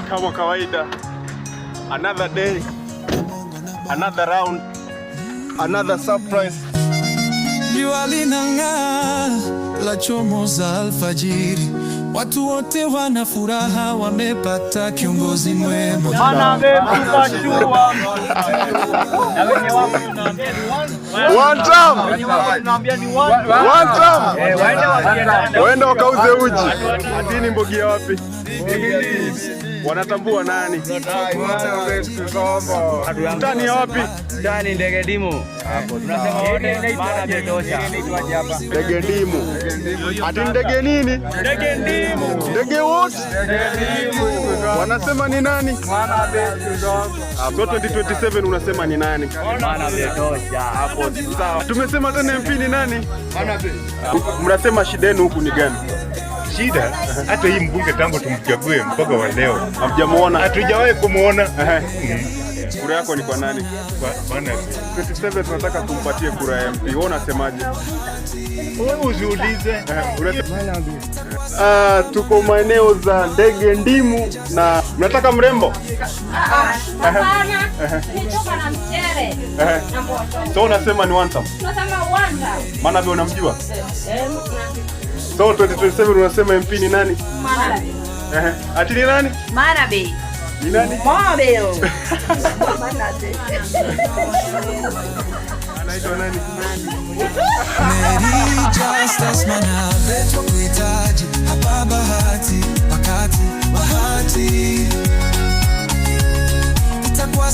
Kama kawaida, another day, another round, another surprise. Jua linang'aa la chomoza alfajiri, watu wote wana furaha, wamepata kiongozi mwema. One time. Waenda wakauze uji. Adini Mbogia wapi? Wanatambua nani? Ndani ya wapi? Ndani Ndegedimu. Hapo tunasema wote maana betosha. Ndegedimu. Ati ndege nini? Ndegedimu. Ndege wote? Wanasema ni nani? Maana betosha. So 2027 unasema ni nani? Maana betosha. Hapo sawa. Tumesema tena MP ni nani? Maana be. Mnasema shida yenu huku ni gani? Shida hata hii mbunge tangu tumchague mpaka wa leo hamjamuona, hatujawahi kumuona. Kura yako ni kwa nani? Maana 27 tunataka tumpatie kura ya MP. Wewe unasemaje? wewe usiulize. Tuko maeneo za Ndegedimu na mnataka mrembo? Hapana. Nitoka na mchere. So unasema ni one time? Tunasema wanda. Maana wewe unamjua? So 2027 unasema MP ni nani? Manabe. Ati ni nani? Manabe. Ni nani? Manabe. Anaitwa nani? Mary Justus Manabe, tuhitaji hapa bahati, wakati bahati itakuwa